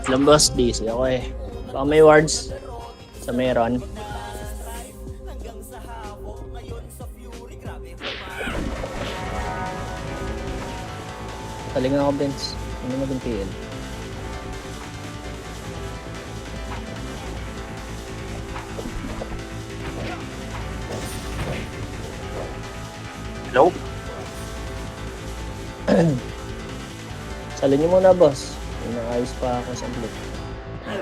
Lang boss, DC ako eh. Baka may wards sa meron. Talingan ako, Benz. Hindi maging PL. Hello? Salin niyo muna, boss. Inaayos pa ako sa blip.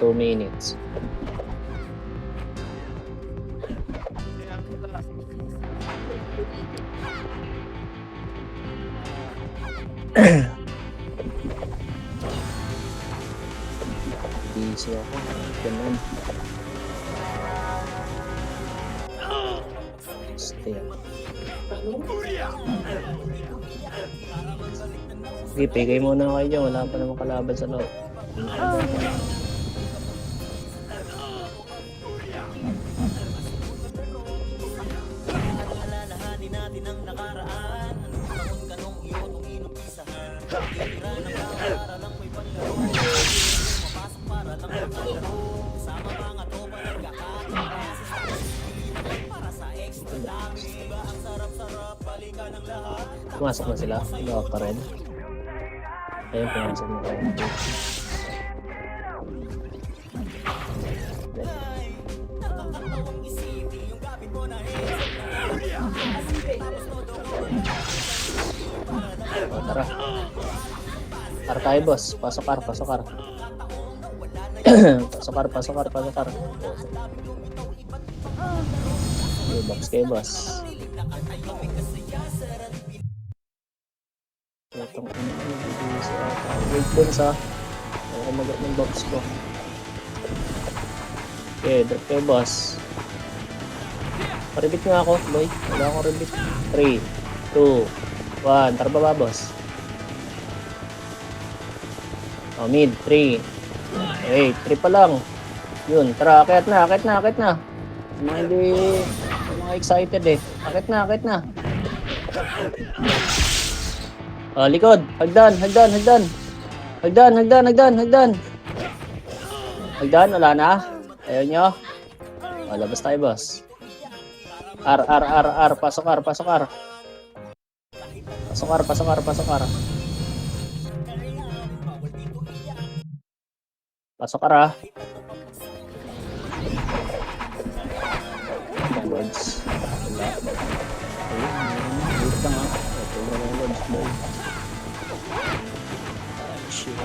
2 minutes. Busy ako. Ganun. Stay. Sige, pigay muna kayo dyan. Wala pa namang kalaban sa loob. Pumasok na sila. Lawak pa rin. Ayun, pumasok na rin. O, tara. Ar tayo, boss. Pasok ar, pasok ar. Pasok ar, pasok ar, pasok ar. Okay, box kayo, boss. Itong wait dun sa ako magat ng box ko. Okay, drop kayo, boss. Paribit nga ako, boy. Wala akong ribit. 3, 2, 1. Tara baba, boss. Oh, mid. 3. Okay, 3 pa lang. Yun, tara. Akit na, akit na, akit na. Mga hindi, mga excited eh. Akit na, akit na. Oh, likod. Hagdan, hagdan, hagdan. Hagdan, hagdan, hagdan, hagdan. Hagdan, wala na. Ayaw nyo. Oh, labas tayo, boss. R. Pasok R, pasok R. Pasok R, pasok R, pasok R. Pasok R, ah. Lords. Wala. Ayun, wait lang ah. Ito na lang Lords boy. Shit.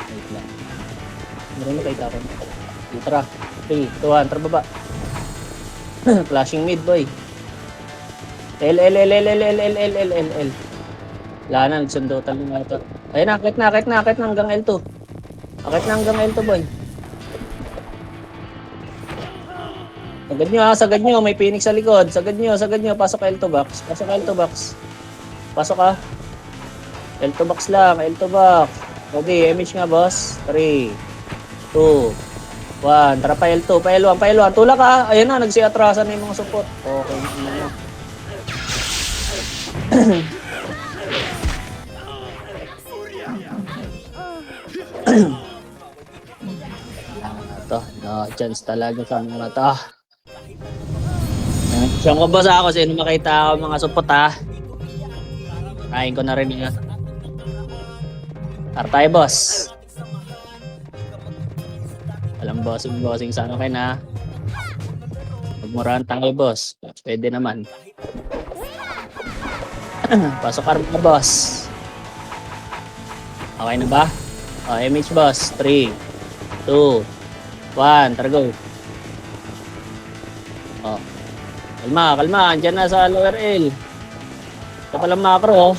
Wait lang. Meron na kayo tapon. Tara. 3, 2, 1. Tara baba. Flashing mid boy. L. Wala na, nagsundo talaga ito. Ayun, akit na hanggang L2. Akit na hanggang L2 boy. Sagad nyo, may Phoenix sa likod. Sagad nyo, pasok L2 box. Pasok L2 box. Pasok ka. L2 box lang, L2 box. Okay, image nga boss. 3, 2, 1. Tara pa L2, pa L1. Tulak ka. Ayun na, nagsiatrasan na yung mga support. Okay, ano. Ito, no chance talaga sa mga to. Siyang ko boss ako, sino makita ako mga support ha. Kain ko na rin yun. Tartay boss. Alam bossing sa ano kayo na. Magmurahan tayo boss. Pwede naman. Pasok ka rin boss. Okay na ba? Oh, MH boss. 3, 2, 1. Tara go. Oh. Kalma. Andyan na sa lower L. Ito palang macro.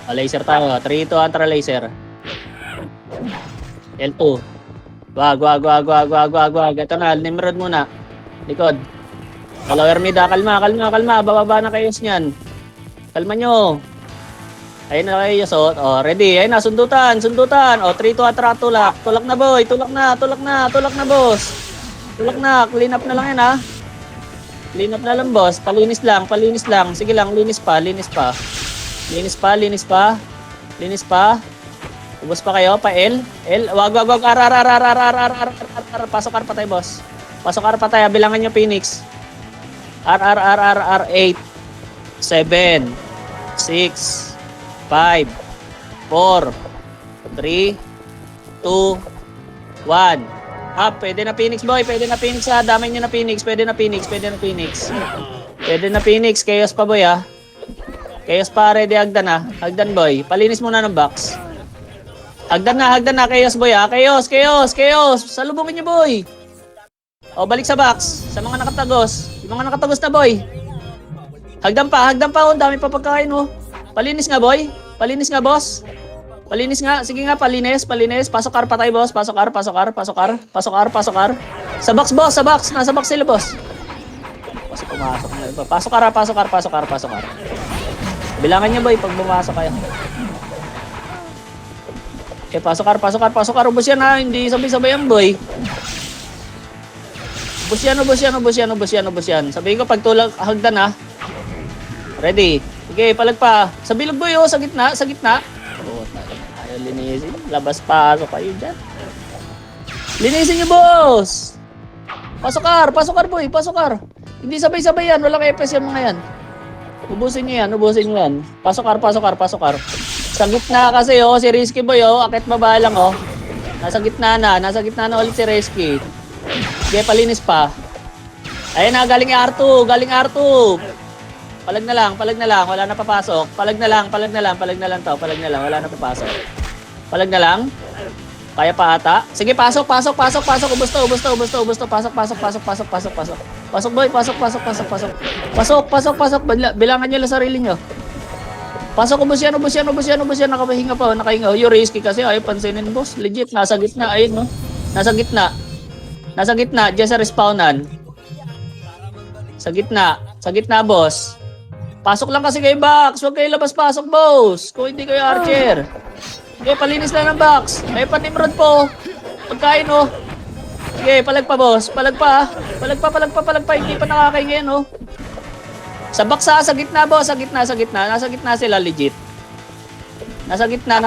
Oh, laser tayo. 3, 2, 1. Tara laser. L2. Wag. Ito na. Nimrod muna. Likod. Lower mid ah. Kalma. Bababa na kayo niyan. Kalma nyo. Ayun na kayo, so, ready. Ayun na, sundutan. O, 3-2 attract, tulak. Tulak na, boy. Tulak na, boss. Tulak na, clean up na lang yan, ha. Clean up na lang, boss. Palinis lang. Sige lang, linis pa. Ubos pa kayo, pa L. Wag. Pasok R patay, boss. Pasok R patay, bilangan nyo, Phoenix. R, 8, 7, 6, 5, 4, 3, 2, 1. Pwede na Phoenix, boy. Pwede na Phoenix, ha. Damay nyo na Phoenix. Pwede na Phoenix. Chaos pa, boy, ha. Chaos pa, ready, Hagdan, ha. Hagdan, boy. Palinis muna ng box. Hagdan na. Chaos, boy, ha. Chaos. Salubungin nyo, boy. O, balik sa box. Sa mga nakatagos. Yung mga nakatagos na, boy. Hagdan pa. O, dami pa pagkain, oh. Palinis nga, boy. Boss. Palinis nga. Sige nga, palinis. Pasok R patay, boss. Pasok R. Sa box, boss. Nasa box sila, boss. Pasok R. Bilangan niya, boy, pag bumasok kayo. Okay, pasok R. Ubus yan, ha. Hindi sabay-sabayan, boy. Ubus yan. Sabihin ko, pag tulak, Hagdan, ha. Ready. Sige, palag pa. Sa bilog, boy, oh. Sa gitna. Oh, ayaw linisin. Labas-pasok kayo dyan. Linisin niyo, boss. Pasok R, boy. Hindi sabay-sabay yan. Walang EPS yan mga yan. Ubusin niyo yan. Pasok R. Sa gitna kasi, oh. Si Risky, boy, oh. Akit baba lang, oh. Nasa gitna na ulit si Risky. Sige, palinis pa. Ayun na, galing R2. Palag na lang. Wala na papasok. Palag na lang to. Wala na papasok. Palag na lang. Kaya pa ata. Sige, pasok. Ubus to. Pasok. Pasok, boy. Pasok. Bilangan nyo lang sarili nyo. Pasok, ubus yan. Nakahinga pa. Yung Risky kasi, ayaw pansinin, boss. Legit, nasa gitna. Ayun, no. Nasa gitna. Diyan sa respawnan. Sa gitna, boss. Pasok lang kasi kayo, box. Huwag kayo labas-pasok, boss. Kung hindi kayo archer. Okay, palinis lang ng box. May panimrod po. Pagkain, oh. Okay, palag pa, boss. Palag pa. Hindi pa nakakain ngayon, oh. Sa box, ha. Sa gitna, boss. Sa gitna. Nasa gitna sila, legit. Nasa gitna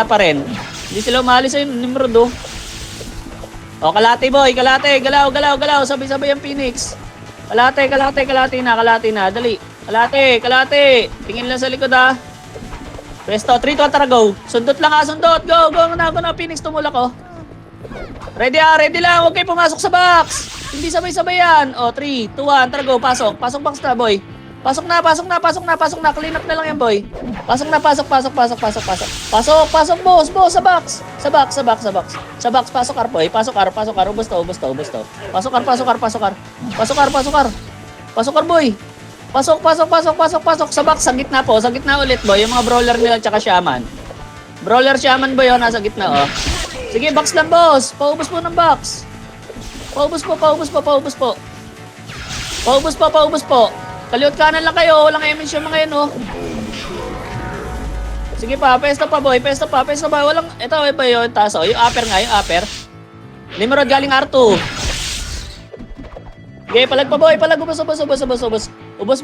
pa rin. Hindi sila umalis sa nimrod, oh. O, kalate, boy. Kalate. Galaw. Sabay-sabay ang Phoenix. Kalate na. Dali. Kalate. Tingin lang sa likod, ha. Presto, 3-2 tara, go. Sundot lang, ha. Go na, Phoenix, tumulak, oh. Ready lang. Huwag kayo pumasok sa box. Hindi sabay-sabay yan. O, 3, 2, 1, tara, go. Pasok box na, boy. Pasok na. Clean up na lang yan, boy. Pasok, boss. Sa box. Pasok, R, boy. Pasok, R. Ubus to. Pasok, R. Boy. Pasok. Sa box, sa gitna po. Sa gitna ulit, boy. Yung mga brawler nila tsaka shaman. Shaman, boy, oh. Nasa gitna, oh. Sige, box lang, boss. Paubos po ng box. Paubos po. Kaliwat kanan lang kayo. Walang MH yung mga yan, oh. Sige pa, pesto pa, boy. Walang, ito, ba yun, taso. Yung upper nga, yung upper. Nimrod galing R2. Okay, palag pa, boy. Ubus.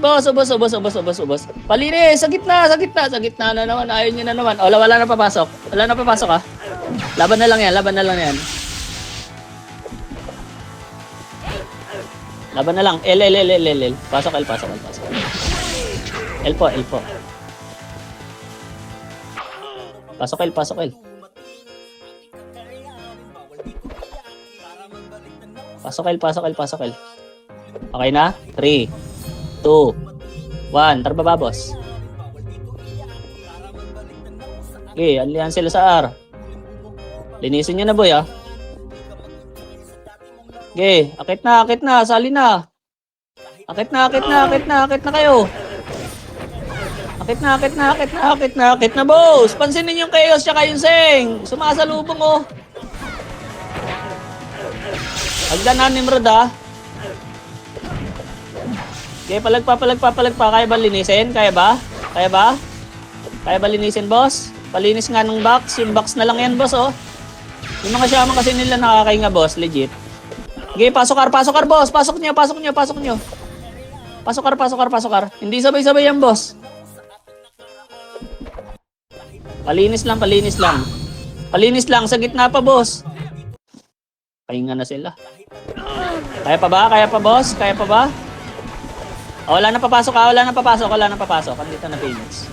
Palinis, sa gitna na naman. Ayaw nyo na naman. Wala na papasok, ha. Laban na lang yan. Laban na lang. L. Pasok L. L po. Pasok L. Okay na? 3, 2, 1. Tara baba, boss. Okay, alihan sila sa R. Linisin nyo na, boy, ah. Okay, akit na, sali na. Akit na kayo. Akit na, boss. Pansinin yung Chaos tsaka yung Seng. Sumasalubong, oh. Hagdan na, Nimrod, ah. Okay, palagpa. Kaya ba linisin? Kaya ba? Kaya ba? Kaya ba linisin, boss? Palinis nga ng box. Yung box na lang yan, boss, oh. Yung mga shaman kasi nila nakakainga, boss. Legit. Okay, pasok kar, boss. Pasok nyo. Pasok kar. Hindi sabay-sabay yan, boss. Palinis lang. Palinis lang. Sa gitna pa, boss. Pahinga na sila. Kaya pa ba? Kaya pa, boss? Kaya pa ba? Oh, wala na papasok. Andito na Phoenix.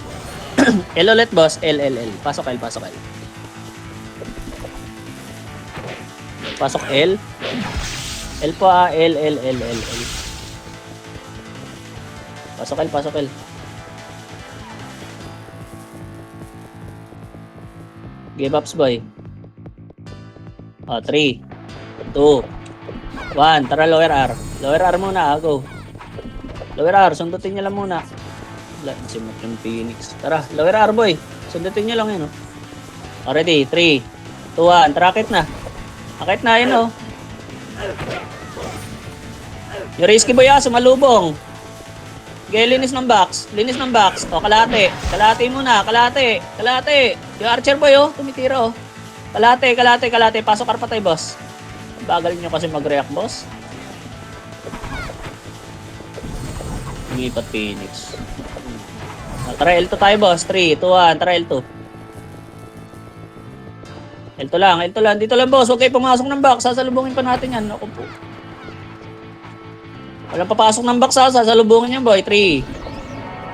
L ulit, boss. L. Pasok L. Pasok L. L po L. Pasok L. Give ups, boy. Oh, 3, 2, 1. Tara, lower R. Lower R muna, go. Lower R, sundutin niya lang muna. Wala, simot yung Phoenix. Tara, lower R, boy. Sundutin niya lang yun, oh. Already, 3, 2, 1. Tara, akit na. Akit na, yun, oh. Yung risky boy, sumalubong. Okay, linis ng box. O, kalahati muna, kalahati. Yung archer boy, oh, tumitira, oh. Kalahati. Pasok kar patay, boss. Bagal nyo kasi mag-react, boss. Lumipat Phoenix. Tara, L2 tayo, boss. 3, 2, 1. Tara, L2. L2 lang. Dito lang, boss. Huwag kayo pumasok ng box. Sasalubungin pa natin yan. Ako po. Walang papasok ng box, sasalubungin yan, boy. 3.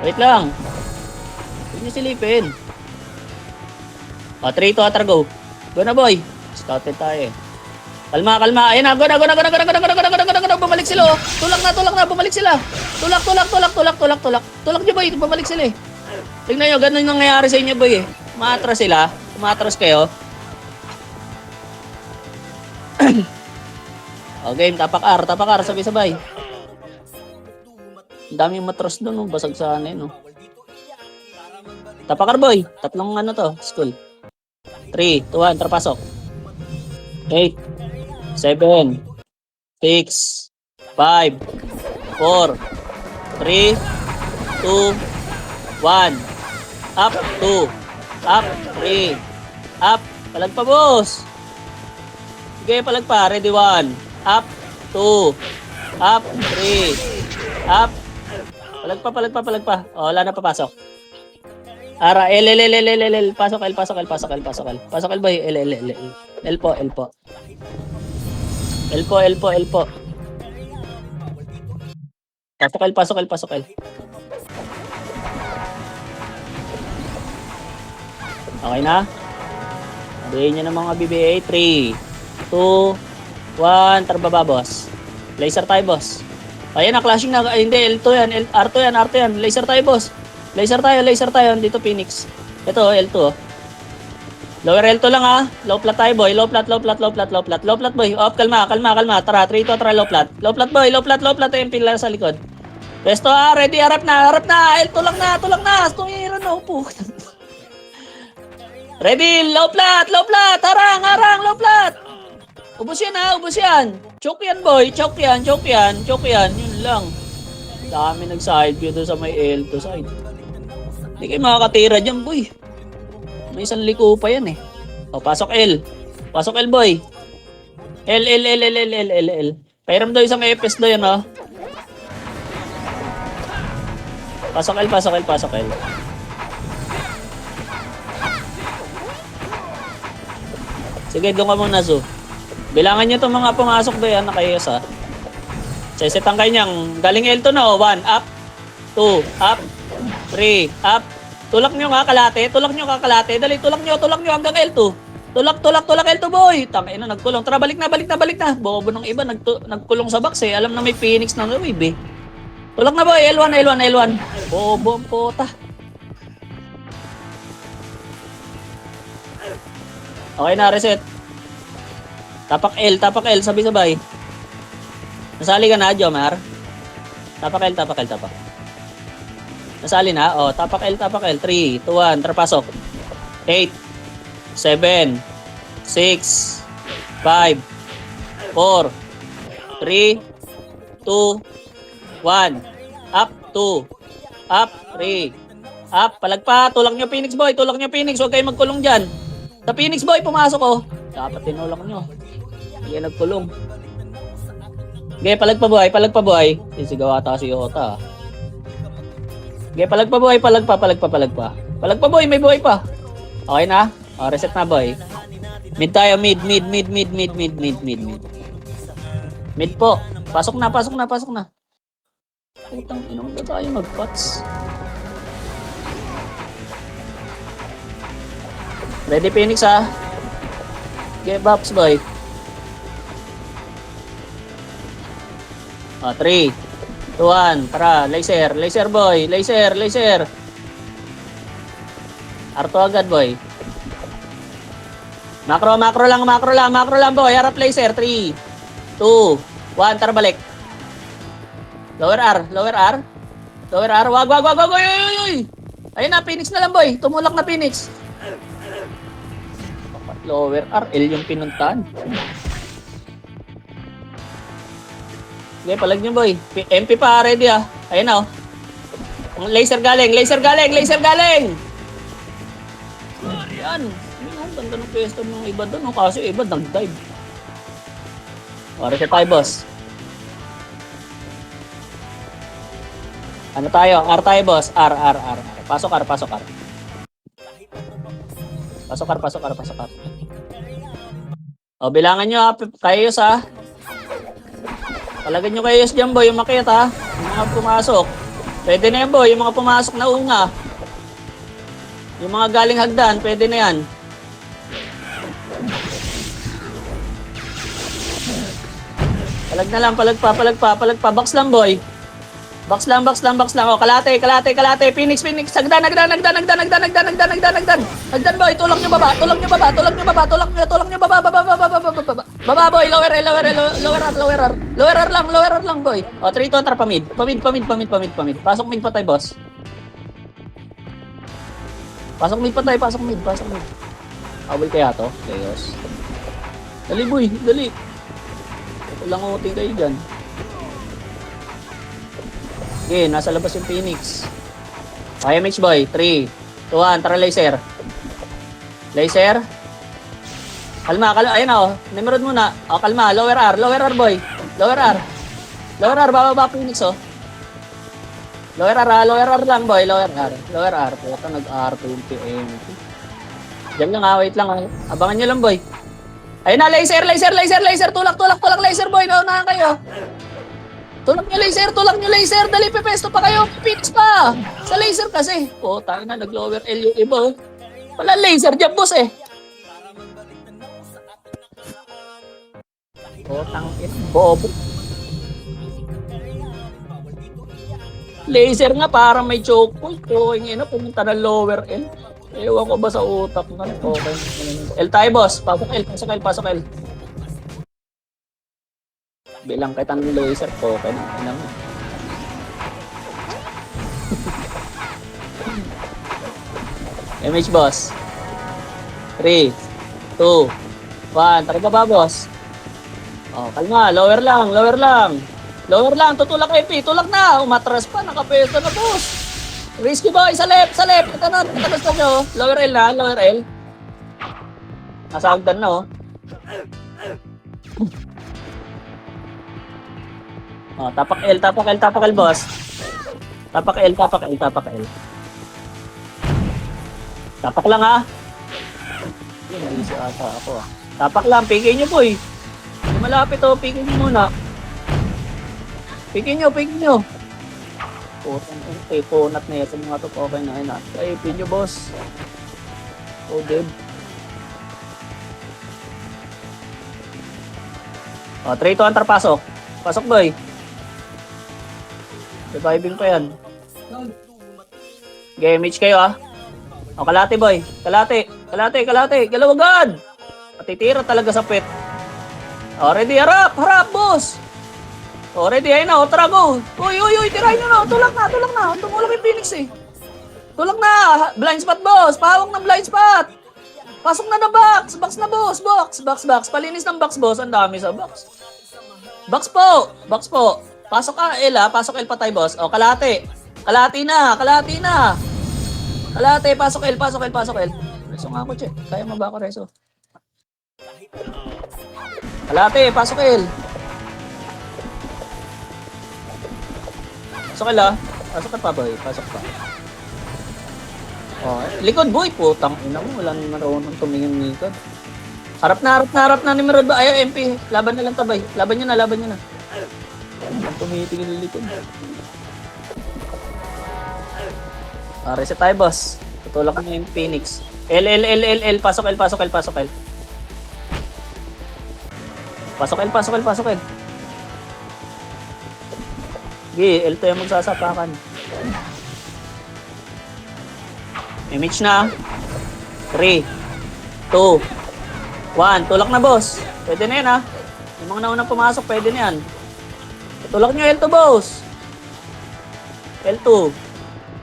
Wait lang. Huwag niyo silipin. O, 3, 2, tara, go. Go na, boy. Scouted tayo, eh. Kalma. Ayan na. Go na. Bumalik sila, oh. Tulak na. Bumalik sila. Tulak. Tulak niyo, boy. Bumalik sila, eh. Tingnan nyo, ganun yung nangyayari sa inyo, boy, eh. Umatras sila. Umatras kayo. O, game. Tapak R. Sabay-sabay. Ang daming matras doon, oh. Basag sa ano, yun, oh. Tapak R, boy. Tatlong ano to, school. 3, 2, 1. Tara, pasok. 8, 7, 6, 5, 4, 3, 2, 1. Up, 2. Up, 3. Up. Palag pa, boss. Sige, palag pa. Ready, 1. Up, 2. Up, 3. Up. Palag pa. O, wala na papasok. Ara, L. Pasok L, boy. L po. Pasok L. Okay na? Sabihin nyo ng mga BBA. 3, 2, 1. Tarbaba, boss. Laser tayo, boss. Ayan na, clashing na. Ay, hindi, L2 yan. R2 yan. Laser tayo, boss. Laser tayo. Dito, Phoenix. Ito, L2. Oh. Lower L2 lang, ha. Low plat tayo, boy. Low plat, boy. Off, kalma. Tara, 3 to, tara, low plat. Low plat, boy. Low plat. Yung pila sa likod. Pesto, ready. Harap na. L2 lang na. Tumira na, upo. Ready, low plat. Harang, low plat. Ubus yan. Choke yan, boy. Choke yan. Yun lang. Dami nag-side view doon sa may L2 side. Hindi kayo makakatira dyan, boy. May isang liko pa yan, eh. O, pasok L, boy. L. Pairam daw isang EPS daw yan, oh. Pasok L. Sige, doon ka muna, Zo. Bilangan nyo itong mga pumasok doon yan, nakayos, ha. Sesetang kayo niyang. Galing L2 na, oh. 1, up. 2, up. 3, up. Tulak nyo nga kalate. Dali, tulak nyo hanggang L2. Tulak L2, boy. Tangay na, nagkulong. Tara, balik na. Bobo ng iba, nagkulong sa box, eh. Alam na may Phoenix na wave, eh. Tulak na, boy. L1. Bobo ang puta. Okay na, reset. Tapak L. Sabay-sabay. Nasali ka na, Jomar? Tapak L. Nasali na? O, tapak L. 3, 2, 1. Tara, pasok. 8, 7, 6, 5, 4, 3, 2, 1. Up, 2. Up, 3. Up, palagpa. Tulak nyo, Phoenix Boy. Tulak nyo, Phoenix. Huwag kayo magkulong dyan. Sa Phoenix Boy, pumasok oh. Dapat tinulak nyo. Hindi nagkulong. Okay, palagpa buhay, palagpa buhay. Sisigaw ata si Yota. Okay, palagpa buhay, palagpa. Palagpa boy, may buhay pa. Okay na? Reset na boy. Mid tayo, mid. Mid po. Pasok na. Putang inong ba tayo mag-pots? Ready Phoenix ha? Okay, Box boy. 3, 2, 1. Tara, laser boy. Laser. Arto agad boy. Macro lang boy. Harap laser. 3, 2, 1. Tara balik. Lower R. Wag. Uy. Ayun na, Phoenix na lang boy. Tumulak na Phoenix. Lower R. L yung pinuntahan. Okay, palag nyo boy. MP pa ready ah. Ayun na oh. Laser galing. Ayan. Ang ganda ng pwesto ng iba doon. Kasi iba nag-dive. Reset tayo boss. Ano tayo? R tayo boss. R. Pasok R. Pasok R. O, bilangan nyo ha. Kayo sa palagyan nyo kayo dyan boy, yung makit ha. Yung mga pumasok. Pwede na yan boy, yung mga pumasok na una. Yung mga galing hagdan, pwede na yan. Palag na lang, palag pa. Box lang boy. Box lang. O, kalate. Phoenix. Hagdan boy, tulak nyo baba. Baba boy, lower R lang boy. O, 3 to tar pamid. Pasok mid pa tayo boss. Pasok mid. Awal kaya to, Chaos. Dali boy, dali. Walang uting kayo dyan. Okay, nasa labas yung Phoenix. IMH boy, 3, 2, 1, tara laser. Kalma, ayun o, Nimrod muna. O, kalma, lower R boy. Lower R, bababa Phoenix o. Lower R lang boy, lower R. Puta, nag-R20 MP. Diyan lang wait lang Abangan nyo lang boy. Ayun na, laser. Tulak laser boy, naunahan kayo. Tulak nyo laser. Dali, pepesto pa kayo. Phoenix pa. Sa laser kasi. Tayo na, nag-lower L yung iba. Wala laser dyan, boss eh. Tangin. Bobo. Laser nga, parang may choke point. Pumunta na lower L. Ewan ko ba sa utak na. Okay. L tayo, boss. Pasok L. Bilang kita ng laser ko, okay na. MH boss. 3, 2, 1. Tara ba boss? Kalma. Lower lang. Tutulak MP. Tulak na. Umatras pa. Nakapeso na boss. Risky boy. Sa left. Ito na. Gusto nyo. Lower L. Nasa hagdan na oh. Tapak L boss. Tapak L. Tapak lang ha. Hindi siya ata ako ah. Tapak lang, pigin nyo boy. Hindi malapit oh, pigin nyo muna. Pigin nyo. Ponat na yan sa mga to. Okay na yun ah. Pigin nyo boss. Deb. 3 to enter pasok. Pasok boy. Reviving pa yan. Game kayo ah. Kalate boy. Kalate. Galaw agad. Matitira talaga sa pet. Ready, harap boss. Ready, ayun na. Tara go. Uy, tirahin nyo na. Tulak na. Tumulak yung Phoenix eh. Tulak na. Blind spot boss. Pahawak ng blind spot. Pasok na box. Box na boss. Box. Palinis ng box boss. Ang dami sa box. Box po. Pasok ka, L ha. Pasok L patay, boss. O, kalate. Kalati na. Kalati na. Kalate, pasok L, pasok L, pasok L. Reso nga ako, che. Kaya mo ba ako, Reso? Kalate, pasok L. Pasok L ha. Pasok ka pa, boy. Pasok pa. O, likod, boy. Putang ina mo. Wala naman marunong tumingin likod. Harap na ni Merod ba? Ayaw, MP. Laban na lang tabay. Laban nyo na. Tumitingin ng likod. Reset tayo, boss. Tutulak ko yung Phoenix. L. Pasok L. Pasok L. Pasok L. Sige, L to yung magsasapakan. Image na. 3, 2, 1. Tulak na, boss. Pwede na yan, ha. Yung mga naunang pumasok, pwede na yan. Tulak nyo L2, boss. L2.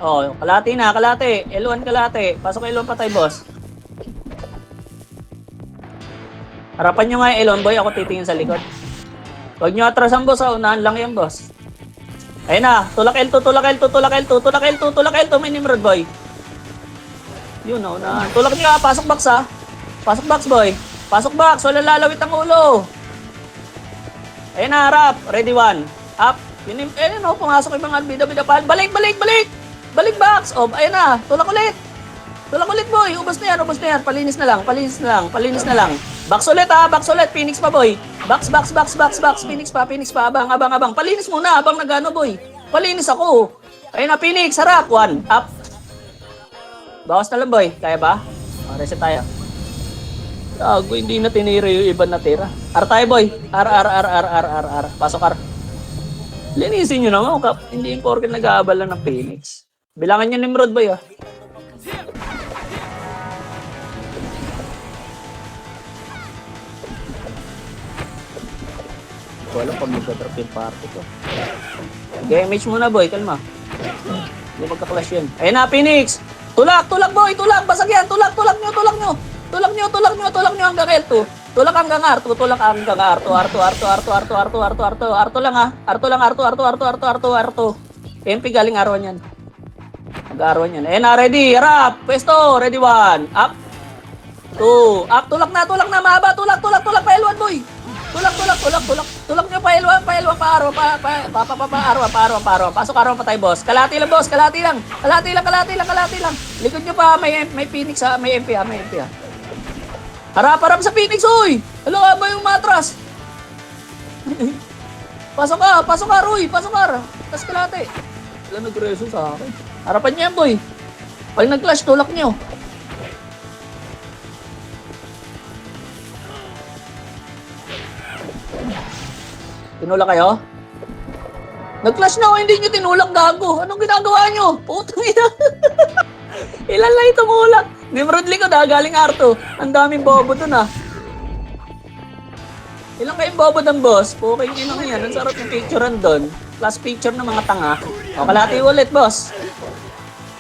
Oh, kalate na, kalate. L1 kalate. Pasok L1 patay, boss. Harapan nyo nga yung L1, boy. Ako titingin sa likod. Huwag nyo atrasan, boss. Unahan lang yan, boss. Ayun na. Tulak L2, tulak L2, tulak L2, tulak L2, tulak L2. May Nimrod, boy. Yun, unahan. Tulak nyo, ha. Pasok box, ha. Pasok box, boy. Pasok box. Wala lalawit ang ulo. Ayun na, harap. Ready, 1. Up. Ayun, oh. Pumasok yung mga bida-bida pa. Balik. Balik box! O, ayun na. Tulak ulit, boy. Ubos na yan. Palinis na lang. Box ulit, ha. Box ulit. Phoenix pa, boy. Box. Phoenix pa. Abang. Palinis muna. Abang nagano, boy. Palinis ako. Ayun na, Phoenix. Harap. 1. Up. Bawas na lang, boy. Kaya ba? O, reset tayo. Tago, hindi na tinira yung iba natira. R tayo, boy. R. Pasok R. Linisin nyo naman. Hindi yung porket nag-aabal lang ng Phoenix. Bilangan nyo Nimrod, boy, ah. Wala pag mag-drop yung party ko. Okay, image muna, boy. Kalma. Hindi magka-clash yun. Ayun na, Phoenix! Tulak, boy! Tulak! Basag yan! Tulak nyo hanggang L2. Tulak hanggang R2. R2 lang, ha. R2. MP galing R1 yan. Mag-R1 yan. Ayun na, ready. Harap. Pwesto. Ready, 1. Up. 2. Up. Tulak na. Mahaba. Tulak. Pa L1, boy. Tulak. Tulak nyo pa L1. Pa R1. Pa R1. Pasok R1 patay, boss. Kalati lang, boss. Kalati lang. Likod nyo pa. May Phoenix, ha. May MP, ha. Harap sa Phoenix, oy. Hello, ba yung matras? Pasok ka, Roy. Tas kalate. Wala nagreso sa akin. Harapan niya yan, boy. Pag nag-clash, tulak niyo. Tinulak kayo? Nag-clash na ako, hindi nyo tinulak, gago. Anong ginagawa nyo? Putang ina. Ilan lang tumulak? Nimrod likod, ha? Galing R2. Ang daming bobo dun, ha? Ilang kayong bobo ng boss? Puking inang yan. Ang sarap yung picturean doon. Plus picture ng mga tanga. O, kalati ulit, boss.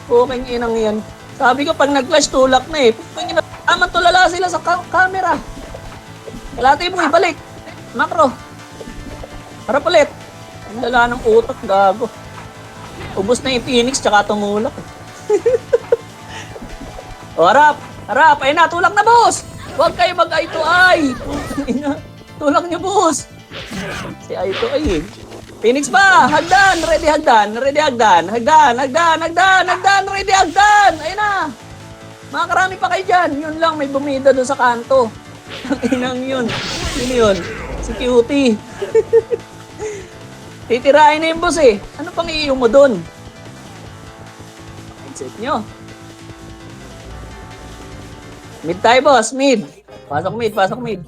Puking inang yan. Sabi ko, pag nag-clash, tulak na, eh. Puking inang. Tama, tulala sila sa camera. Kalati mo, ibalik. Macro. Harap ulit. Ang lala ng utak, gago. Ubus na yung Phoenix, tsaka tumulak. O, harap. Ayun na, tulak na, boss. Huwag kayo mag-eye to eye. Tulak niyo, boss. Si eye to eye, eh. Phoenix pa. Hagdan. Ready, hagdan. Ready, hagdan. Ayun na. Makakarami pa kayo dyan. Yun lang, may bumida doon sa kanto. Ang inang yun. Sino yun? Si Cutie. Titirahin na yung boss, eh. Ano pang iyo mo doon? Mindset nyo. Mid tayo, boss. Mid. Pasok mid.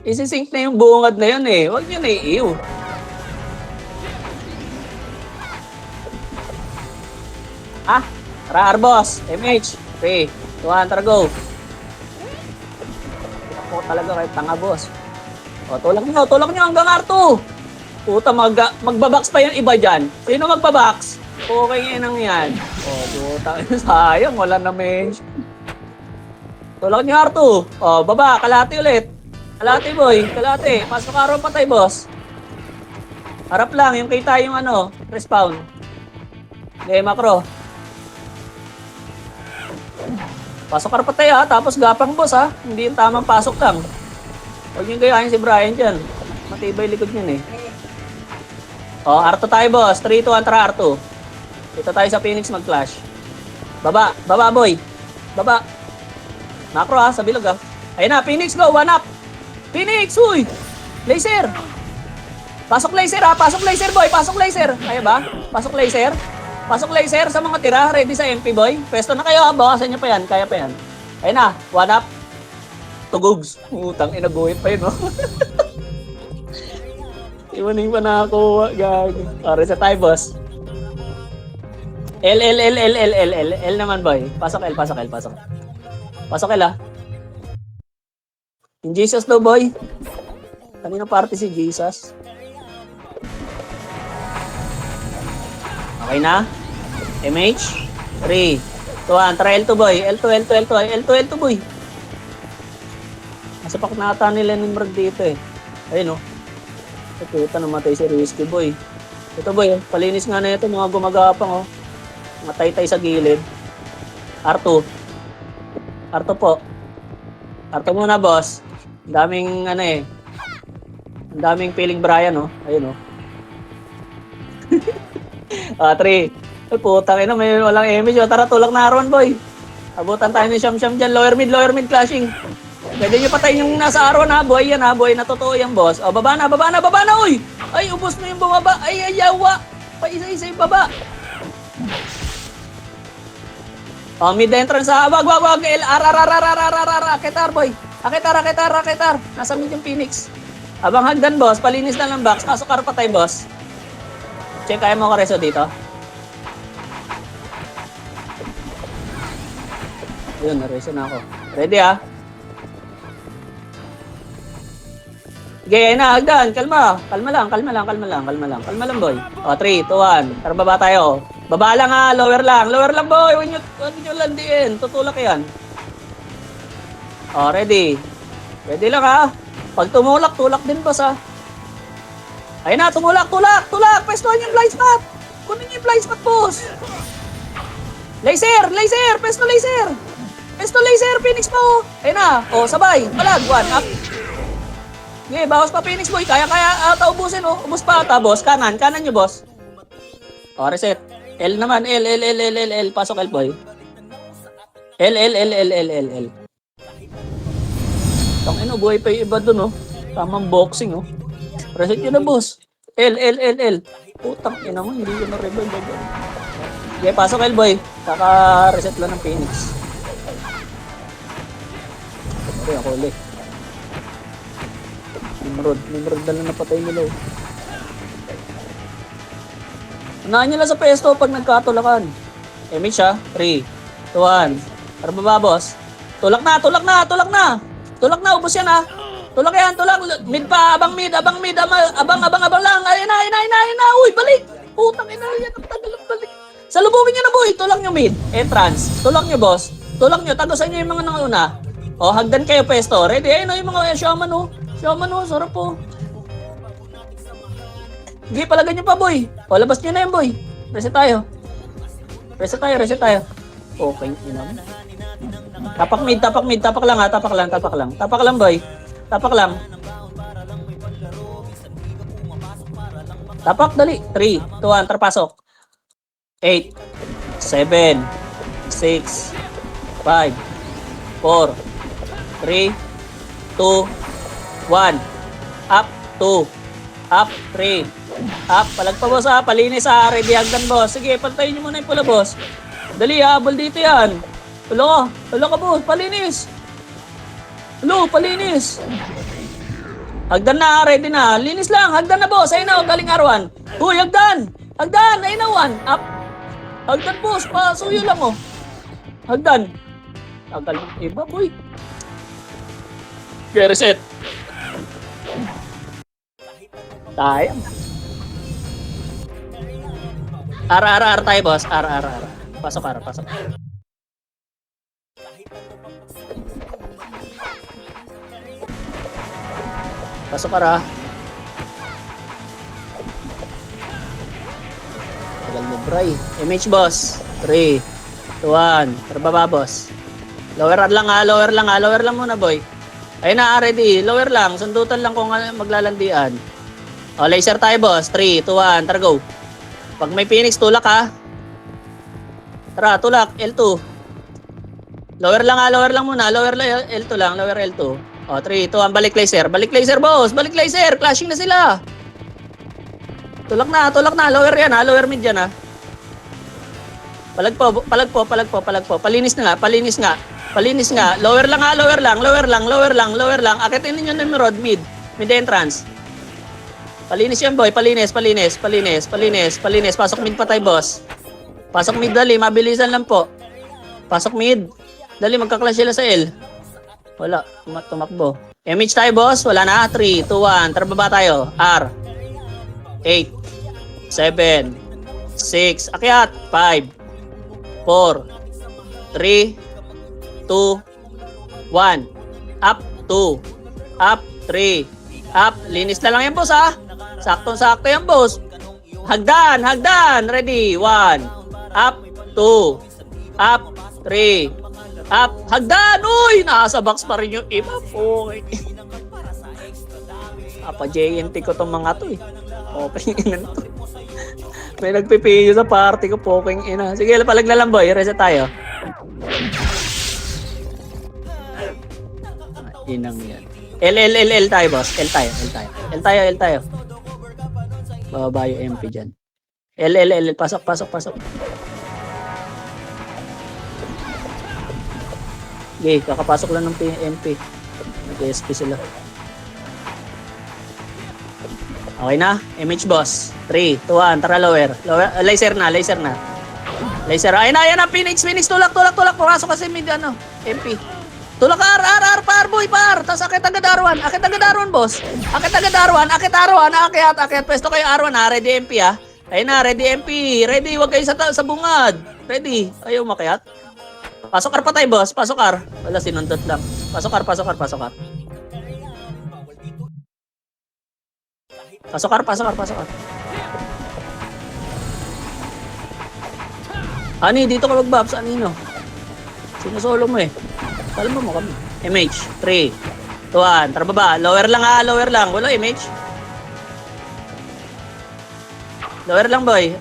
Isisync na yung bungad na yun, eh. Huwag nyo na i-iyo. Tara, boss. MH. 3, 2, 1, tara, go. Ako talaga kahit tanga, boss. O, tulak nyo hanggang R2. Puta, magbabox pa yung iba dyan. Sino magbabox? Okay nang yan. O, puta, sayang, wala na mention. Tulak nyo R2. O, baba, kalati ulit. Kalati, boy. Pasok araw patay, boss. Harap lang, yung kita yung ano, respawn. Okay, macro. Pasok ka patay ha, tapos gapang boss ha. Hindi yung tamang pasok lang. Huwag yung gayahin si Brian dyan. Matibay likod niyan eh. Oh, R2 tayo boss. 3, 2, 1, tara R2. Dito tayo sa Phoenix mag-clash. Baba, baba boy. Baba. Macro ha, sa bilog ha. Ayun na, Phoenix go, 1 up. Phoenix, uy. Laser. Pasok laser ha, pasok laser boy, pasok laser. Kaya ba? Pasok laser. Pasok laser sa mga tira, ready sa MP boy. Pwesto na kayo ha, bawasan nyo pa yan, kaya pa yan. Ayun na, 1 up. Tugogs. Utang inaguhit pa yun, no? Iwaning pa nakakuha, gag. O, reset tayo, boss. L naman, boy. Pasok L, pasok L, pasok. Pasok L, ha? Yung Jesus daw, boy. Kanina party si Jesus. Okay na? MH? 3, 2, 1. Tara L2, boy. L2, boy. Nasapak na ata nila ni Merg dito eh. Ayun oh. Ito namatay si Risky boy. Ito boy, palinis nga na ito mga gumagapang oh. Matay-tay sa gilid. R2. R2 po. R2 muna boss. Ang daming ano eh. Ang daming feeling Brian oh. Ayun oh. 3. Ay putang ina, may walang image oh. Tara tulak na Aron boy. Abutan tayo ni Sham dyan. Lower mid clashing. Pwede nyo patayin yung nasa araw na, boy. Yan ha, boy. Natotoo yan, boss. O, baba na, uy! Ay, ubos na yung bumaba. Ay, yawa. Pa-isa-isa yung baba. O, mid entrance ha. Wag. Raketar, boy. Raketar. Nasa mid yung Phoenix. Abang hagdan, boss. Palinis na lang box. Pasok ka patay, boss. Check, kaya mo ka reso dito. Yun, nareso na ako. Ready ha? Okay, na, hagdan. Kalma lang, boy. O, 3, 2, 1. Tara, baba tayo. Baba lang ha, lower lang, boy. Huwag nyo landiin. Tutulak yan. O, ready. Ready lang ha. Pag tumulak, tulak din, boss ha. Ayun na, tumulak. Pestohan yung blind spot. Kunin yung blind spot, boss. Laser. Pesto laser, Phoenix po. Ayun na. O, sabay. Palag, 1 up. Okay, bawas pa Phoenix boy. Kaya ata ubusin oh. Ubus pa ata boss. Kanan nyo boss. O, reset. L naman. L. Pasok L boy. L. Tangina, buhay pa yung iba dun oh. Tamang boxing oh. Reset nyo na boss. L. Putang ina mo, hindi ko na revive. Okay, pasok L boy. Kaka-reset lang ng Phoenix. Okay, ako ulit. Nimrod dala na patay nila. Unahan nyo lang sa pesto pag nagkatulakan. MH ha, 3, 2, 1. Tara baba boss. Tulak na. Ubos yan ha. Tulak. Mid pa, abang mid lang. Ayun na. Uy, balik. Putang ina yan. Balik. Salubungin nyo na boy. Tulak nyo mid. Entrance. Tulak nyo boss. Tagusan nyo yung mga nanguna. O, hagdan kayo pesto. Ready? Ayun o yung mga shaman o. Sarap po. Sige, palagan nyo pa, boy. O, labas nyo na yan, boy. Reset tayo. Okay, ina. Tapak mid. Tapak lang, ha. Tapak lang, boy. Tapak, dali. 3, 2, 1, terpasok. 8, 7, 6, 5, 4, 3, 2, 1. Up, 2. Up, 3. Up, palag pa boss ha. Palinis ha. Ready hagdan boss. Sige, pantayin nyo muna yung pula boss. Dali ha, habol dito yan. Wala ka boss. Palinis. Hagdan na, ready na. Linis lang, hagdan na boss. Ayun na, galing R1. Uy, hagdan. Ayun na, 1. Up. Hagdan boss, pasuyo lang oh. Hagdan. Tagal ng iba boy. Okay, reset. Tayo. R tayo boss. R. Pasok. Pasok ka ra. Aray. MH boss. 3, 2, 1. Tara baba boss. Lower lang ha. Lower lang ha. Lower lang muna boy. Ayun na, ready. Lower lang. Sundutan lang kung maglalandian. O, laser tayo boss. 3, 2, 1. Tara go. Pag may Phoenix, tulak ha. Tara, tulak. L2. Lower lang ha. Lower lang muna. Lower L2 lang. Lower L2. O, 3, 2, 1. Balik laser. Balik laser boss. Balik laser. Clashing na sila. Tulak na. Tulak na. Lower yan ha. Lower mid yan ha. Palag po. Palag po. Palag po. Palag po. Palinis na nga. Palinis nga. Palinis nga. Lower lang ha. Lower lang. Lower lang. Lower lang. Lower lang. Akitin ninyo ng road. Mid. Mid entrance. Palinis yan boy. Palinis. Palinis. Palinis. Palinis. Palinis. Pasok mid pa tayo boss. Pasok mid dali. Mabilisan lang po. Pasok mid. Dali. Magka-clash sila sa L. Wala. Tumakbo. MH tayo boss. Wala na. 3, 2, 1. Tara baba tayo. R. 8. 7. 6. Akyat. 5. 4. 3. 2, 1. Up, 2. Up, 3. Up. Linis na lang yan, boss, ha? Saktong-sakto yan, boss. Hagdan, hagdan. Ready. 1. Up, 2. Up, 3. Up. Hagdan. Uy, nasa box pa rin yung iba. Okay. Apa-JNT ko tong mga to, eh. Okay, ina to. May nagpipiyo sa party ko, poking ina. Sige, palag na lang, boy. Reset tayo. Inang yan. L tayo, boss. L tayo. L tayo. Bababa yung MP dyan. L. Pasok. Okay, kakapasok lang ng MP. Nag-SP sila. Okay na? MH boss. 3, 2, 1. Tara lower. Laser na. Laser. Ayun na. Phoenix. Tulak. Pumasok kasi mid, MP. Tulak ka, R, boy, par. Tapos akit agad R1. Boss. Akit pwesto kayo R1, ha. Ready MP, ha. Ayun na, ready MP. Ready, wag kayo sa bungad. Ready. Ayaw makiat. Pasok R pa tayo, boss. Pasok R. Wala, sinundot lang. Pasok R. Pasok R. Ani, dito ka mag-babs. Anino? Sinusolo mo, eh. Kalma mo kami. MH. 3, 2, 1. Tara baba. Lower lang ha. Wala MH. Lower lang boy.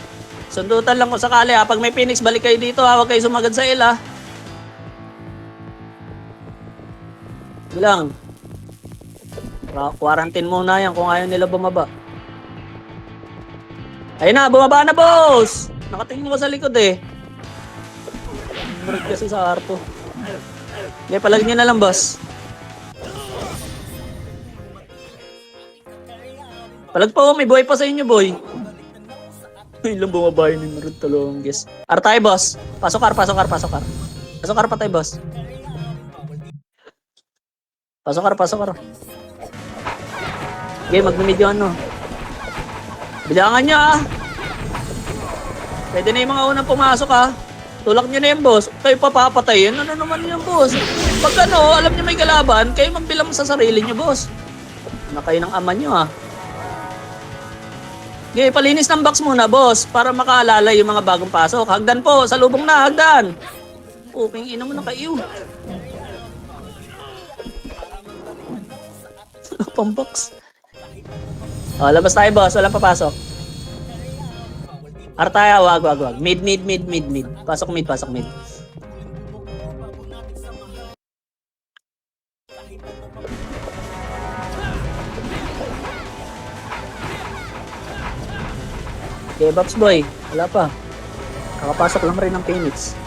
Sundutan lang kung sakali ha. Pag may Phoenix, balik kayo dito ha. Huwag kayo sumagad sa L ha. Bilang. Quarantine muna yan kung ayaw nila bumaba. Ayun na. Bumaba na boss. Nakatingin ko sa likod eh. Break kasi sa Arto. Okay, palag nyo na lang, boss. Palag pa, may buhay pa sa inyo, boy. Ay lang bumaba yun yung root talong, guys. R tayo, boss. Pasok R pa tayo, boss. Pasok R. Okay, mag-medyo Bilangan nyo, ha. Pwede na yung mga unang pumasok, ha. Tulak nyo na yan, boss. Kayo papapatayin. Ano naman yan, boss? Pag alam nyo may kalaban, kayo magbilang sa sarili nyo, boss. Na kayo ng ama nyo, ha. Okay, palinis ng box muna, boss. Para makaalala yung mga bagong pasok. Hagdan po. Salubong na, hagdan. Okay, ina mo na kayo. Pang-box. O, labas tayo, boss. Walang papasok. Artaya, wag. Mid. Pasok mid. Okay, Babs boy. Wala pa. Kakapasok lang rin ng Phoenix.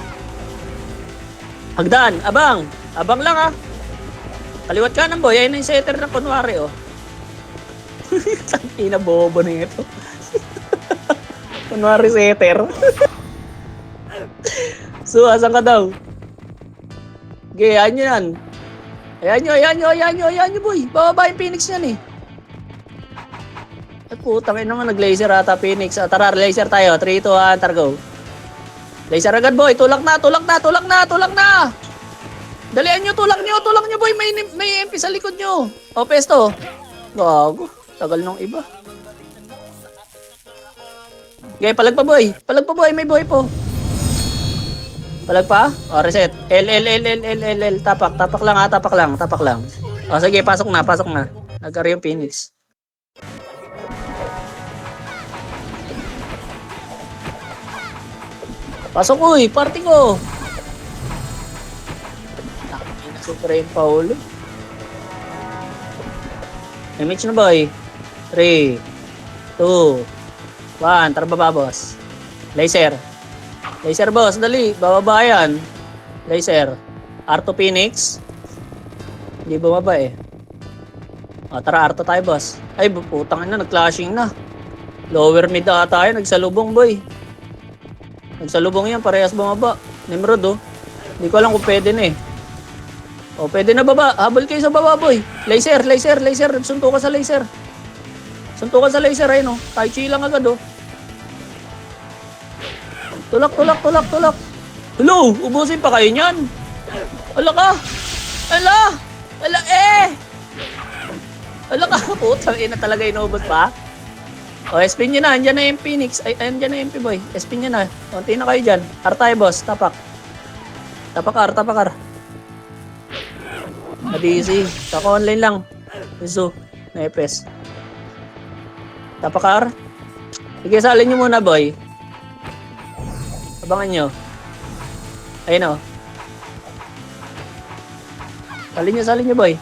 Hagdan, abang. Abang lang ha. Kaliwat ka ng boy. Ayun na yung setter ng kunwari oh. Ina bobo na ito. Kunwari setter. So, asan ka daw? Okay, ayan nyo, boy. Bababa yung Phoenix yan eh. Ay, putang ina naman, nag-laser ata Phoenix. Tara, laser tayo. 3, 2, 1, tara go. Laser agad, boy. Tulak na. Dalian nyo, tulak nyo, boy. May MP sa likod nyo. O, pesto. Gago. Tagal nung iba. Okay, palag pa boy. Palag pa boy, may boy po. Palag pa? O, reset. L. Tapak, tapak lang ha, tapak lang, tapak lang. O, sige, pasok na, pasok na. Nagkari yung Phoenix. Pasok uy, party ko. Super yung Paulo. Image na boy. 3, 2, 1. Tara baba boss. Laser. Laser boss, dali. Bababa yan. Laser. Arto Phoenix. Hindi bumaba eh. O, tara Arto tayo boss. Ay, putang na, nag-clashing na. Lower mid ata tayo, nagsalubong boy. Nagsalubong yan, parehas bumaba. Nimrod oh. Hindi ko alam kung pwede na eh. O, pwede na baba. Habol kayo sa baba boy. Laser. Suntukan sa laser. Suntukan sa laser ayun oh. Tai chi lang agad oh. Tulak. Hello, ubusin pa kayo niyan. Ala ka. Ala eh. Ala ka. Putang ina talaga inubos pa. O, SP nyo na. Andyan na yung Phoenix. Ay, andyan na yung MP boy. SP nyo na. Konti na kayo dyan. Artay boss. Tapak. Tapakar. Adisi. Tako online lang. Iso. Nepes. Tapakar. Sige, salin nyo muna boy. Abangan nyo. Ayun o. Salin nyo boy.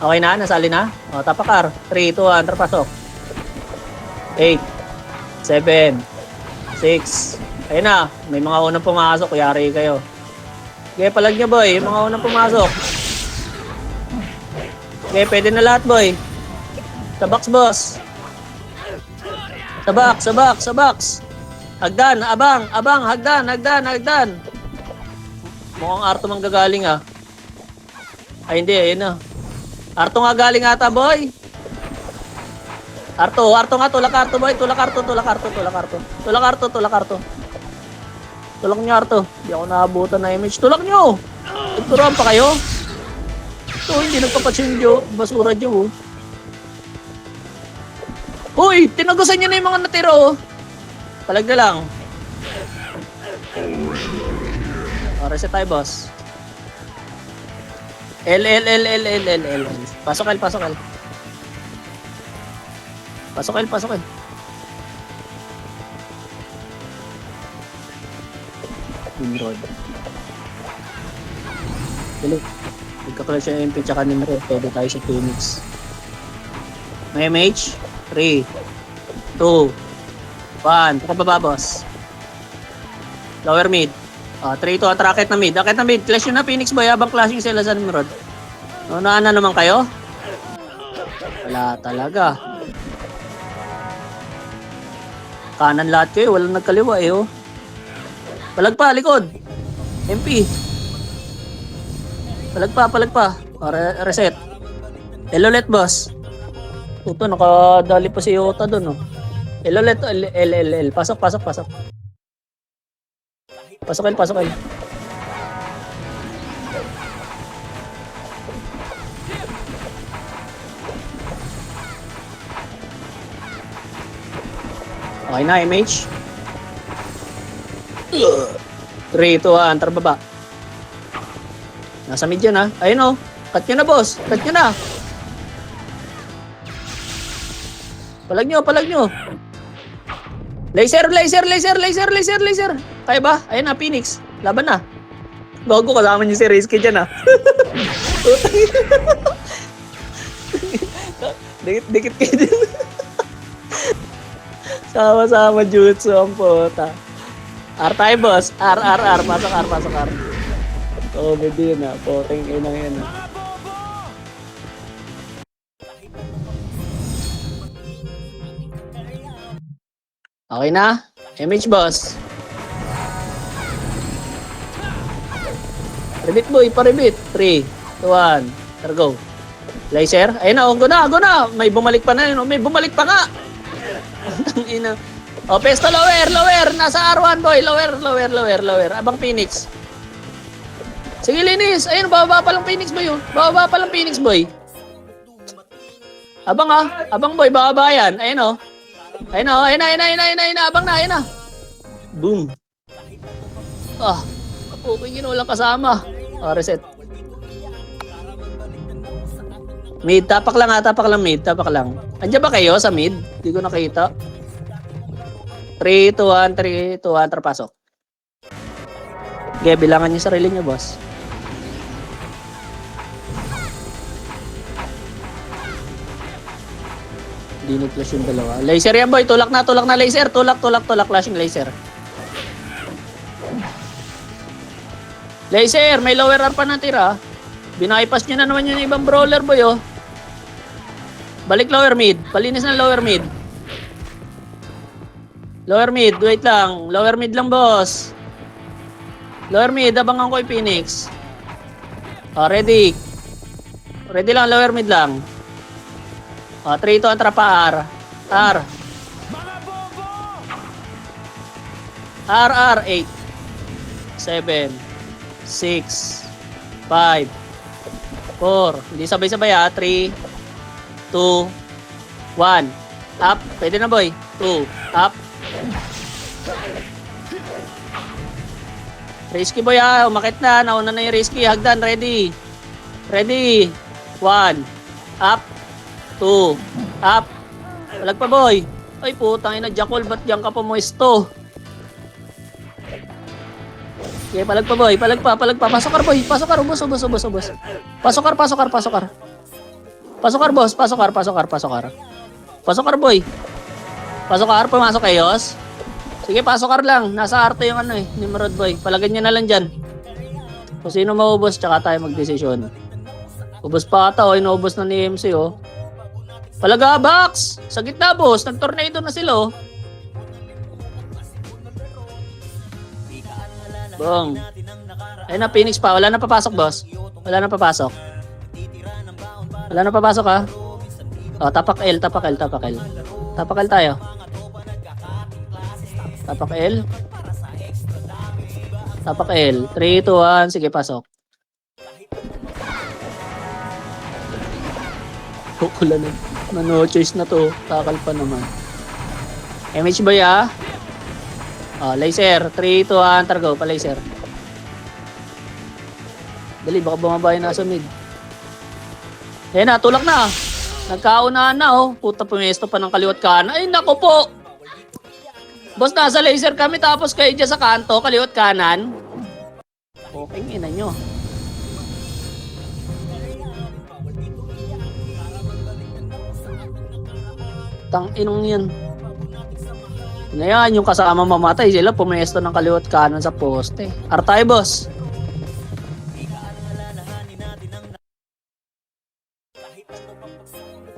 Okay na? Nasali na? O, tapakar. 3, 2, 1. Terpasok. 8, 7, 6. Ayun na. May mga unang pumasok. Yari kayo. Okay, palag nyo boy. Yung mga unang pumasok. Okay, pwede na lahat boy. Sa box boss. Sa box. Hagdan, abang, hagdan. Mukhang Arto mang gagaling ah. Ay hindi, ayun na. Arto nga galing ata boy. Arto nga, tulak Arto boy. Tulak Arto. Tulak nyo Arto. Hindi ako naabutan na image. Tulak nyo! Nagturuan pa kayo? Ito, hindi nagpapachinjo. Basura nyo. Uy! Tinagusan nyo na yung mga natira oh. Palag na lang. O, reset tayo boss. L. Pasok L. Pasok L. Nimrod. Dali. Magkakalash yung MP tsaka Nimrod. Pwede tayo sa Phoenix. May MH. 3, 2, 1. Pakababa boss. Lower mid. 3, 2, atrakit na mid. Akit na mid. Clash yun na Phoenix boy. Habang clashing sila sa Nimrod. Unaan na naman kayo? Wala talaga. Kanan lahat kayo. Walang nagkaliwa eh oh. Palag pa, likod. MP. Palag pa. Reset. Elolet, boss. Ito, nakadali pa si Yota doon, oh. Elolet, L. Pasok. Pasok L. Okay na, MH. 3, 2, 1, baba. Nasa mid yan ha. Ayun o. Cut nyo na boss. Cut nyo na. Palag nyo. Laser. Kaya ba? Ayun na, Phoenix. Laban na. Gago, kasama nyo si Rizky dyan ha. Dikit kayo din. Sama-sama jutsu ang puta. R tayo boss. R. Pasok R. Oh, bedi na. Poteng inang yan. Okay na? MH boss. Rebit boy, pa-rebit. 3, 2, 1. Tara go. Laser. Ayun na, go na. May bumalik pa na yun. May bumalik pa nga. Ina. O, pesto lower. Nasa R1 boy. Lower. Abang Phoenix. Sige, linis. Ayun, bababa pa lang Phoenix boy. Abang boy, bababa yan. Ayun o. Ayun na, ayun na, ayun na, ayun na, ayun na, ayun na, abang na, ayun na. Boom. Ah, okay, walang kasama. Reset. Mid, tapak lang ha, tapak lang mid, tapak lang. Andiyan ba kayo sa mid? Hindi ko nakita. 3, 2, 1, 3, 2, 1, trapasok. Okay, bilangan niyo sarili niyo, boss. Hindi nag-flash yung dalawa. Laser yan, boy. Tulak na laser. Tulak, flashing laser. Laser, may lower R pa natira. Binaypas niyo na naman yung ibang brawler, boy, oh. Balik lower mid. Palinis ng lower mid. Lower mid, wait lang. Lower mid lang, boss. Lower mid, abangan ko yung Phoenix. Oh, ready. Ready lang, lower mid lang. Oh, 3, 2, trapa R. R. R, 8. 7. 6. 5. 4. Hindi sabay-sabay ha. 3. 2. 1. Up. Pwede na, boy. 2. Up. Risky, boy ha. Umakit na. Nauna na yung risky. Hagdan. Ready. Ready. 1. Up. 2. Up. Palag pa, boy. Ay, putang ina. Jackal, ba't diyan ka pumuesto? Okay, palag pa, boy. Palag pa. Pasokar, boy. Pasokar. Ubos. Pasokar, boss. Pasokar, boy. Pasokar, pumasok kayos. Sige, pasokar lang. Nasa arte yung ano eh. Nimrod, boy. Palagan niya na lang dyan. Kung sino maubos, tsaka tayo magdesisyon. Ubos pa ata, oh. Inuubos na ni MC, oh. Palaga, box! Sa gitna, boss. Nag-tornado na sila, oh. Bong. Ayun na, Phoenix pa. Wala na papasok, boss. Wala na papasok, ha? Oh, tapak L. Tapak L tayo. Tapak L. 3, 2, 1. Sige, pasok. Kukula na. No choice na to. Takal pa naman. MH boy, ah. Oh, laser. 3, 2, 1. Targo pa, laser. Dali, baka bumaba yung nasa mid. Ayan na, tulak na. Nagkaunaan na, oh. Puta, pumesto pa ng kaliwat kanan. Ay, nako po. Boss, nasa laser kami tapos kayo dyan sa kanto, kaliwat kanan. Okay, ina nyo. Tang inong yan. Ngayon, yung kasama mamatay sila, pumesto ng kaliwat kanan sa poste. Artay, boss.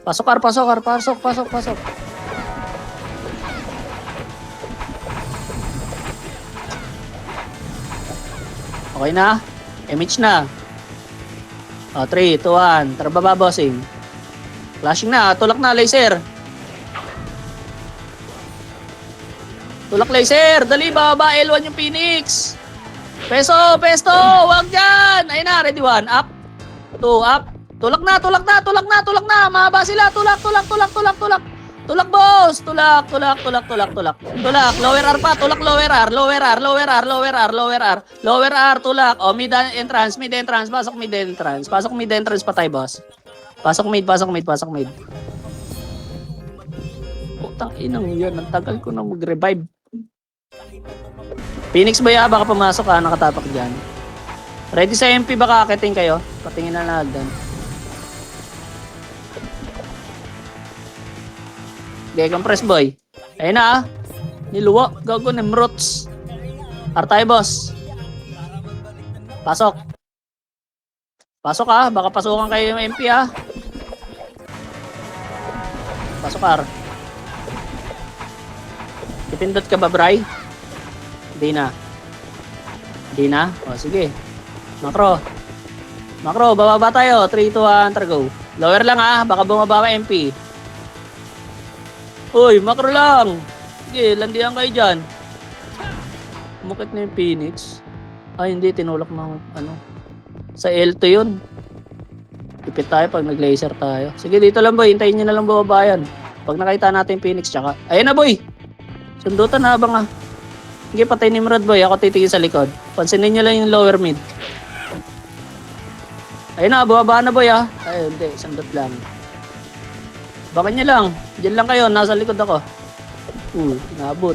Pasok. Okay na? MH na. O, 3, 2, 1. Tara baba, bossing. Flashing na. Tulak na, laser. Tulak, laser. Dali, baba. L1 yung Phoenix. Pesto. Huwag dyan. Ayun na, ready 1. Up. 2, up. Tulak na. Mahaba sila. Tulak, boss. Tulak. Lower R pa. Tulak, lower R. Lower R, tulak. O, mid entrance. Pasok mid entrance pa tayo, boss. Pasok mid. Putang inang yan. Ang tagal ko na mag-revive. Phoenix ba ya? Baka pumasok ka. Nakatapak dyan. Ready sa MP, baka akiting kayo. Patingin na nagdan. Okay, compress boy. Ayun na, niluwa. Gago, Nemrots. Artay, boss. Pasok. Pasok, ha. Baka pasukan kayo yung MP, ha. Pasok, ha. Ipindot ka ba, Bray? Hindi na. O, sige. Macro, bababa tayo. 3, 2, 1, tara go. Lower lang, ha. Baka bumaba ka MP. Uy, macro lang. Sige, landian kayo dyan. Umukit na yung Phoenix. Ay, hindi. Tinulak na ano. Sa L2 yun. Ipit tayo pag nag-laser tayo. Sige, dito lang boy. Hintayin nyo na lang bumaba yan. Pag nakita natin Phoenix, tsaka. Ayun na, boy. Sundutan na habang Sige, patay ni Nimrod, boy. Ako titigil sa likod. Pansinin nyo lang yung lower mid. Ayun na, bumaba na, boy, Ay, hindi. Sandot lang. Baka nyo lang. Diyan lang kayo. Nasa likod ako. Nabot.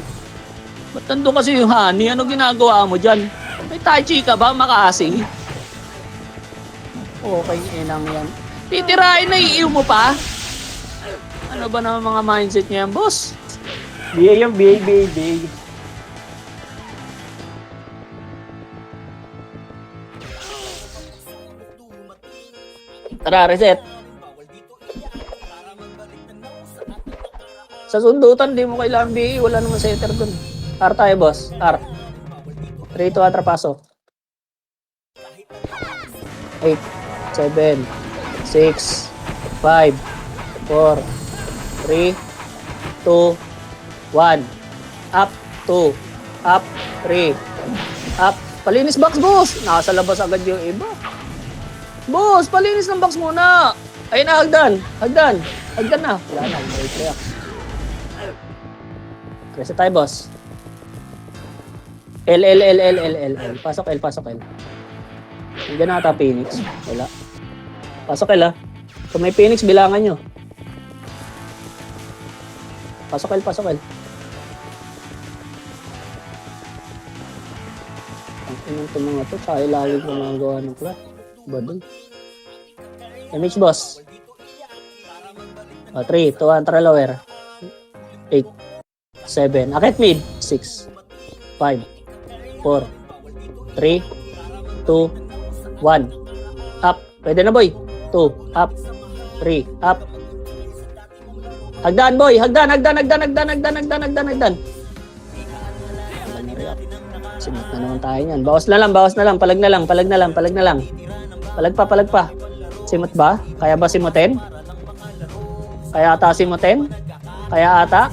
Ba't nandun kasi yung honey? Ano ginagawa mo dyan? May tai chi ka ba? Makaasing? Okay, inang yan. Titirain na iiw mo pa? Ano ba naman mga mindset niya yan, boss? BA yung BA, BA, BA. Tara, reset. Sa sundutan, di mo kailangan BA. Wala naman setter dun. R tayo, boss. R. 3 to atrapaso. 8, 7, 6, 5, 4, 3, 2, 1. Up, 2. Up, 3. Up. Palinis box, boss. Nasa labas agad yung iba. Boss, palinis ng box muna. Ayun na, hagdan. Hagdan. Hagdan na. Wala na, may-react. Reset tayo, boss. L. Pasok L, pasok L. Nandiyan na ata Phoenix. Wala. Pasok L, Kung may Phoenix, bilangan nyo. Pasok L, pasok L. Ang inang ito mga to, kaya lagi ko mga gawa ng plat. Badol. Image boss. 3, 2, 1, tara lower. 8, 7. Akit mid. 6, 5, 4, 3, 2, 1. Up. Pwede na, boy. 2, up. 3, up. Hagdan, boy. Hagdan. Simot na naman tayo niyan. Bawas na lang. Palag na lang. Palag pa. Simot ba? Kaya ba simutin? Kaya ata simutin? Kaya ata.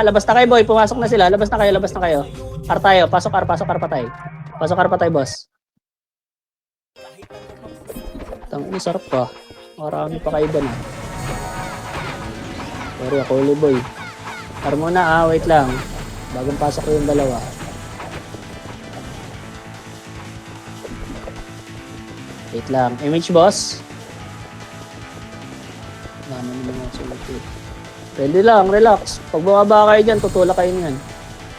Labas na kayo, boy. Pumasok na sila. Labas na kayo. R tayo. Pasok R patay. Pasok R patay, boss. Tangin, sarap pa. Marami pa kayo ba na? Sorry, ako ulit, boy. R muna, wait lang. Bagong pasok ko yung dalawa. Wait lang. Image, boss. Dami naman sulat eh. Pwede lang, relax. Pag bumaba kayo dyan, tutulak kayo niyan.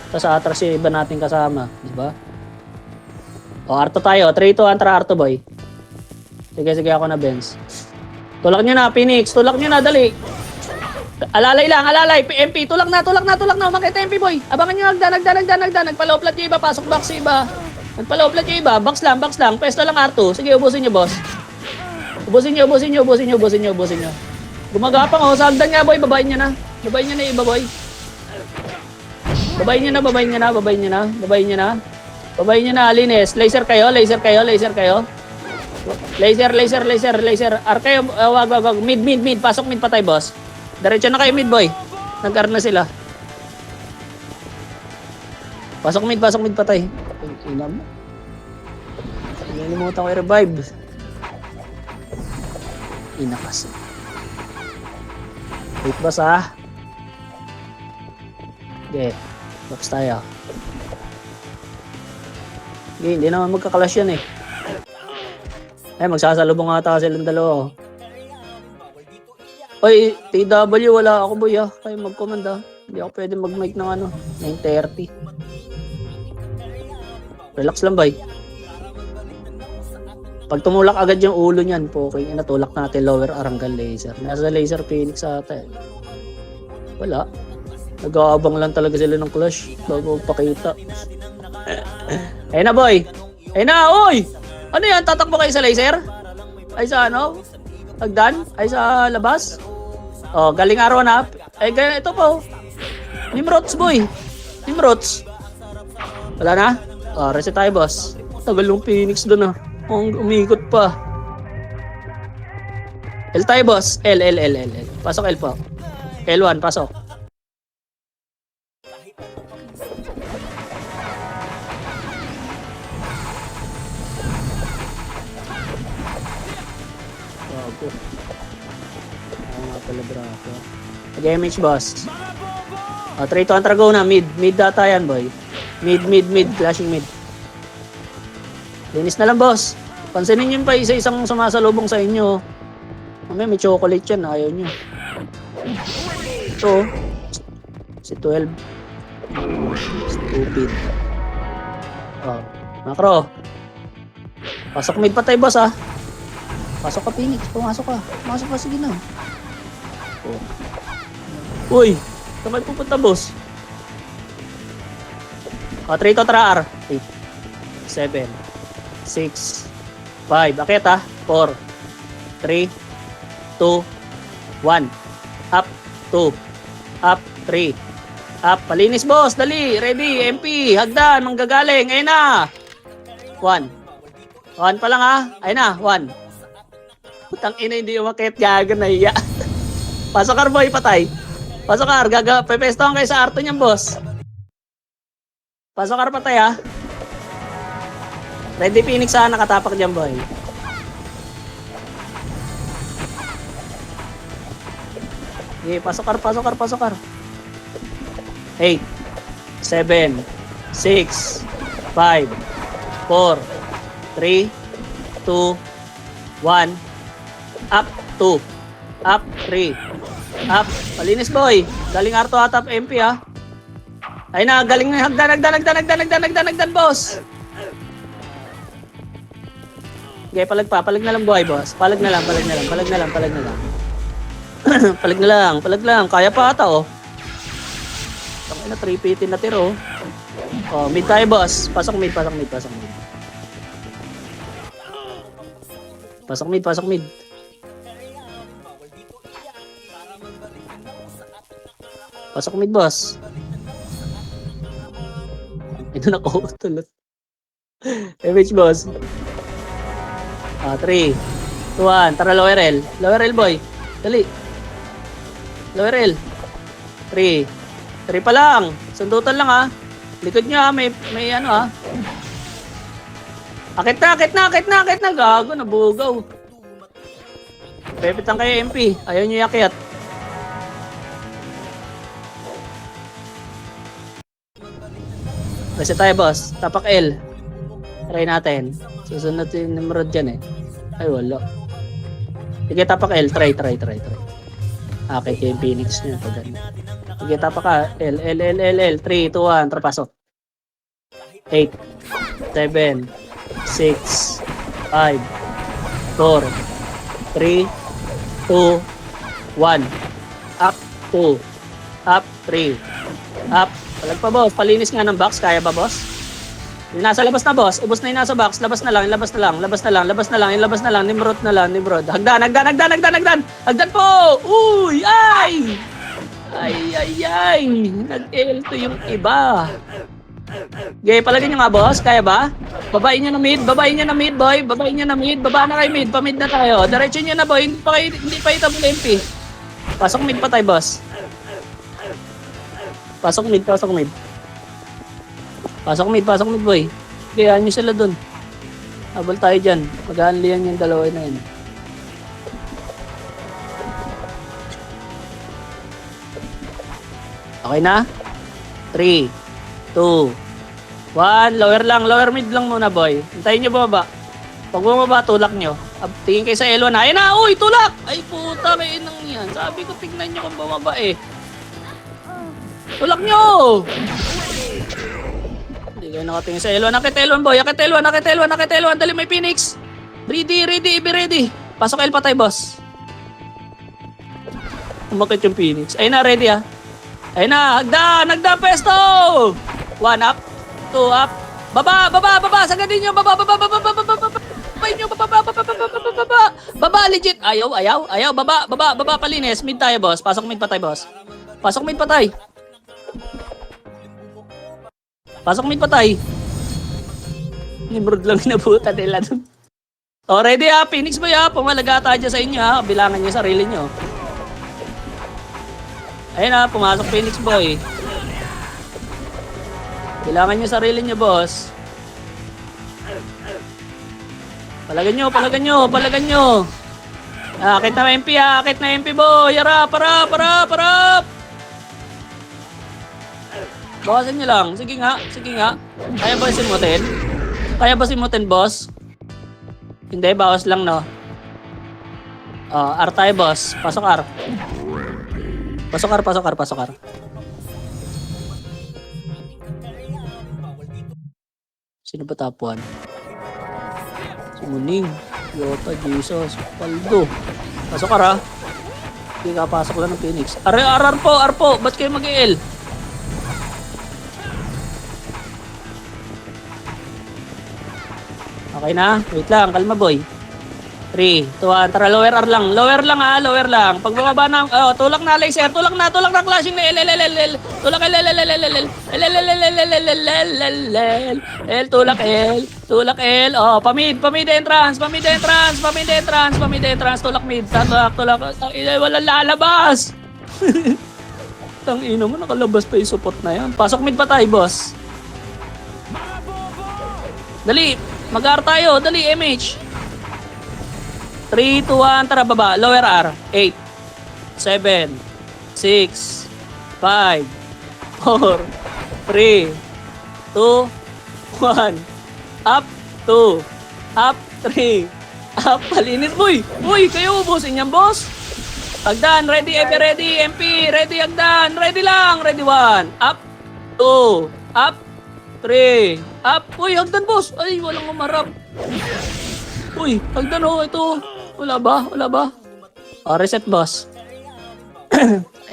Tapos atras yung iba natin kasama. Diba? O, Arto tayo. 3, 2, antra Arto, boy. Sige, ako na, Benz. Tulak nyo na, Phoenix. Tulak nyo na, dali. Alalay. MP, tulak na. Umakita MP, boy. Abangan nyo, nagdan. Nagpaloplat yung iba, pasok box yung iba. Nagpaloplat yung iba. Box lang. Pesto lang, Arto. Sige, ubusin nyo, boss. Ubusin nyo. Gumagapang, sa hagdan nga, boy. Babayin nyo na yung iba, boy. Babayin nyo na, linis. Laser kayo. Laser. R kayo, wag. Mid. Pasok mid patay, boss. Diretso na kayo mid, boy. Nag-R na sila. Pasok mid patay. Ina mo. Nalimutan ko i-revive. Ina kasi. Wait, boss, Okay. Box tayo. Okay, hindi naman magkakalash yan eh. Ay, magsasalubong ata silang dalawa. Oy, TW, wala ako, boy, Kayo mag-command, Hindi ako pwede mag-mic ng 9:30. Relax lang, boy. Pag tumulak agad yung ulo niyan, okay, natulak natin lower Arangal laser. Nasa laser Phoenix ata eh. Wala. Nag-aabang lang talaga sila ng clash bago pakita. Ayun na, boy. Ayun na, oy! Ano yan? Tatakbo kayo sa laser? Ay sa ano? Hagdan? Ay sa labas? Oh, galing araw na. Ay, ganyan, ito po. Nimrods, boy. Nimrods. Wala na? Oh, reset tayo, boss. Tagal yung Phoenix doon, umikot pa. L tayo, boss. L. Pasok L po. L1, pasok. ko. Oo nga pala, braso. Nag-MH, boss. 3 to Antrago na, mid. Mid data yan, boy. Mid. Flashing mid. Linis na lang, boss. Pansinin nyo pa isa-isang sumasalubong sa inyo. May chocolate yan, ayaw nyo. Ito, si 12. Stupid. Oh, Macro. Pasok mid pa tayo, boss, ah. Pasok ka, Phoenix. Pumasok ka. Pumasok ka, sige na. Oh. Uy, saan kayo pupunta, boss? 3 to Tra R. 8, 7, 6, 5. Akit, ah. 4, 3, 2, 1. Up, 2. Up, 3. Up. Palinis, boss. Dali. Ready. MP. Hagdan. Manggagaling. Ayun na. 1. 1 pa lang, ha. Ayun na. 1. Putang ina, hindi umakit. Gaga na iya. Pasok car, boy. Patay. Pasok car. Pepestohan kayo sa arto niyan, boss. Pasok car, patay, ha. Ready, Phoenix, ha. Nakatapak dyan, boy. Okay, pasok car. 8, 7, 6, 5, 4, 3, 2, 1. Up, 2. Up, 3. Up. Palinis, boy. Galing Arto atap MP, ha. Ay na, galing na. Hagdan, boss. Okay, palag na lang, boy, boss. Palag na lang. Palag na lang. Kaya pa ata, oh. Tangina, 3PT na tiro. Oh, mid tayo, boss. Pasok mid. Pasok mid. Pasok mid, boss. Ito na ko tulot. MH, boss. 3, 2, 1. Tara, lower L. Lower L, boy. Dali. Lower L. 3 pa lang. Sundutan lang, ha. Likod nyo, ha. May ano, ha. Akit na. Gago, nabugaw. Pepitang kayo, MP. Ayaw nyo yakyat. Kasi tayo, boss. Tapak L. Try natin. Susunod yung Nimrod dyan, eh. Ay, wala. Sige, tapak L. Try. Okay, yung Phoenix nyo. Sige, tapak ka. L. 3, 2, 1. Trapasok. 8, 7, 6, 5, 4, 3, 2, 1. Up, 2. Up, 3. Up. Palag pa, boss. Palinis nga ng box. Kaya ba, boss? Yung nasa labas na, boss. Ubos na yung nasa box. Labas na lang. Nimrod na lang. Hagdan po! Uy! Ay! Ay! Nag-L2 yung iba. Okay, palagay nyo nga, boss. Kaya ba? Babain nyo na mid, boy. Baba na kayo mid. Pa-mid na tayo. Diretso nyo na, boy. Hindi pa itabol MP. Pasok mid pa tayo, boss. Pasok mid, boy. Kaya nyo sila dun. Habol tayo dyan. Mag-aanlihan yung dalawa na yun. Okay na? 3, 2, 1. Lower mid lang muna, boy. Hintayin nyo bumaba. Pag bumaba, tulak nyo. Tingin kayo sa L1 na. Ayun na! Uy! Tulak! Ay, puta! May inang yan. Sabi ko, tignan nyo kung bumaba, eh. Tulak nyo! Hindi kayo nakatingin sa L1. Akit L1, boy. Akit L1. Dali, may Phoenix. Ready. Be ready. Pasok L pa tayo, boss. Umakit yung Phoenix. Ayun na, ready, ha. Ayun na. Hagdan, pesto! 1 up. 2 up. Baba. Sagadin nyo. Baba, legit. Ayaw. Baba, palinis. Mid tayo, boss. Pasok mid pa tayo, boss. Pasok mid patay. Nimrod lang inabutan nila dun. O, ready, ha? Phoenix boy, ha? Pumalaga tayo dyan sa inyo, ha? Bilangan nyo yung sarili nyo. Ayun, ha? Pumasok Phoenix boy. Bilangan nyo sarili nyo, boss. Palagan nyo. Akit na MP, akit na MP boy. Harap, harap, harap, harap. Bawasan niyo lang. Sige nga, sige nga. Kaya ba simutin? Kaya ba simutin, boss? Hindi, bawas lang, no? R tayo, boss. Pasok R. Pasok R, pasok R, pasok R. Sino ba top 1? Si Muning. Yota, Jesus. Paldo. Pasok R, ha? Hindi ka pasok lang ng Phoenix. R po, R po. Ba't kayo mag-EL? Okay na? Wait lang, kalma boy. 3, 2, 1, tara lower R lang. Lower lang ha, lower lang. Pag bumaba na, tulak na laser, tulak na clashing na L. Tulak L, tulak L. Oh, pamid entrance, tulak mid, tulak. Wala lalabas. Tang ina mo, nakalabas pa yung support na yan. Pasok mid pa tayo, boss. Dali, mag-R tayo. Dali, MH. 3, 2, 1. Tara, baba. Lower R. 8, 7, 6, 5, 4, 3, 2, 1. Up, 2. Up, 3. Up, palinis. Uy, kayo ubusin yan, boss. Agdan, ready, ever ready. MP, ready, Agdan. Ready lang. Ready, 1. Up, 2. Up, 3. Up. Uy, Agdan, boss. Ay, walang umarap. Uy, Agdan, oh, ito. Wala ba? Reset, boss.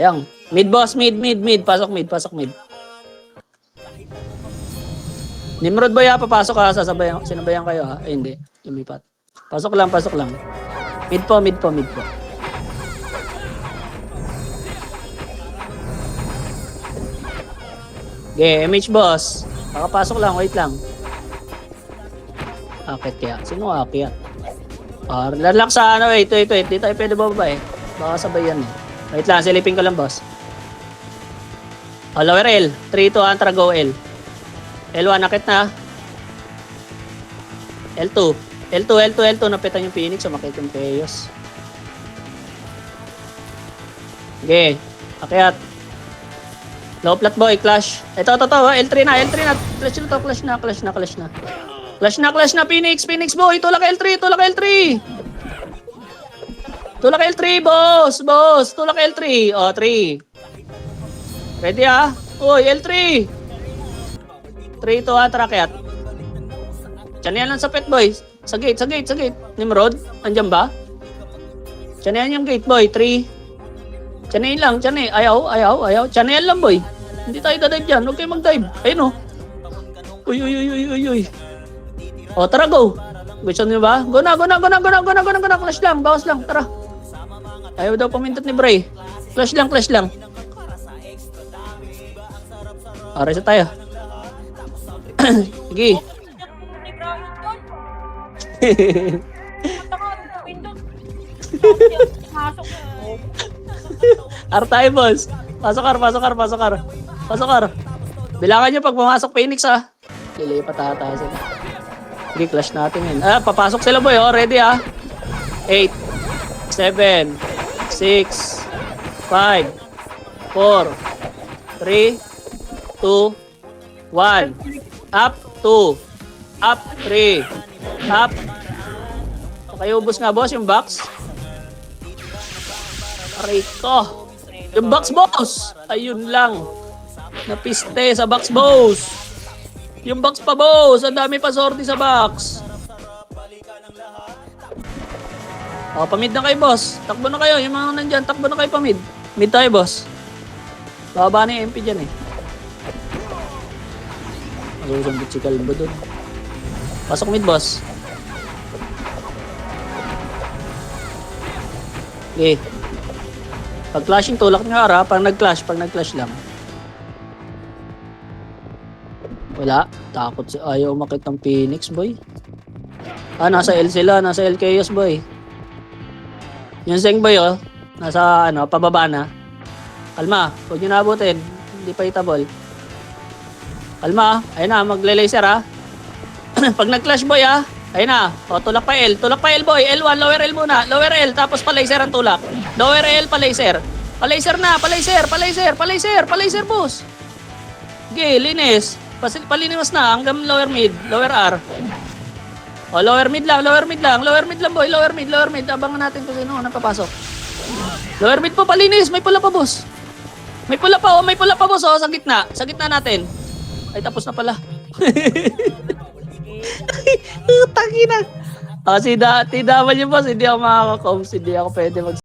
Ayan. Mid, boss. Mid. Pasok mid. Nimrod ba ya? Papasok ha? Sinabayan kayo ha? Ay, hindi. Lumipat. Pasok lang. Mid po. Okay, MH boss. Pakapasok lang, wait lang. Akit kaya? Sino akit? Relax sa ano, ito. Di tayo pwede bababa eh. Baka sabay yan eh. Wait lang, silipin ko lang boss. Lower L. 3, 2, Antra, go L. L1, akit na. L2. Napitan yung Phoenix, sumakit yung Chaos. Okay, akyat. Low plat boy, clash. Ito, L3 na. Clash na, Phoenix boy. Tulak L3. Tulak L3, boss. Tulak L3. O, 3. Ready ha? Uy, L3. 3 to ha, trakyat. Diyan lang sa pet boy. Sa gate. Nimrod, andyan ba? Diyan yung gate boy, 3. Diyan lang, ayaw. Diyan lang boy. Hindi tayo dadive dyan, huwag kayo mag-dive. Ayun o. Uy. O, tara, go. Gusto nyo ba? Go na. Clash lang, bawas lang, tara. Ayaw daw pamindot ni Bray. Clash lang. Reset tayo. Sige. R tayo, boss. Pasok R. Bilangan nyo pag pumasok Phoenix, ha. Lilipat ata sila. Sige, clash natin yun. Papasok sila, boy, oh. Ready, ha. 8, 7, 6, 5, 4, 3, 2, 1. Up, 2. Up, 3. Up. Okay, ubos nga, boss, yung box. Aray ko. Yung box, boss. Ayun lang. Napiste sa box, boss. Yung box pa, boss. Ang dami pa sorti sa box. O, pamid na kayo, boss. Takbo na kayo. Yung mga nandyan, takbo na kayo pamid. Mid tayo, boss. Bababa na yung MP dyan, eh. Masusambit si Kalbo dun. Pasok mid, boss. Okay. Pag clashing, tulak nga ara. Pag nag-clash lang. Wala. Takot si ayaw umakit ng Phoenix, boy. Nasa L sila. Nasa L Chaos, boy. Yung Zeng, boy, oh. Nasa, pababa na. Kalma. Huwag nyo naabutin. Hindi pa itabol. Kalma. Ayun na, magle-laser, ha. Pag nag-clash, boy, ha. Ayun na. O, tulak pa L. Tulak pa L, boy. L1, lower L muna. Lower L, tapos pa-laser ang tulak. Lower L, pa-laser. Pa-laser na, pa-laser, pa-laser, pa-laser, pa-laser, boss. Okay, linis. Palinis na hanggang lower mid, lower R. O, lower mid lang, lower mid lang. Lower mid lang, boy. Lower mid, lower mid. Abangan natin kung sino napapasok. Lower mid po, palinis. May pula pa, boss. May pula pa, oh. May pula pa, boss, oh. Sa gitna. Sa gitna natin. Ay, tapos na pala. Tangina. Ah, si TW boss, hindi ako makaka-coms, hindi ako pwede mag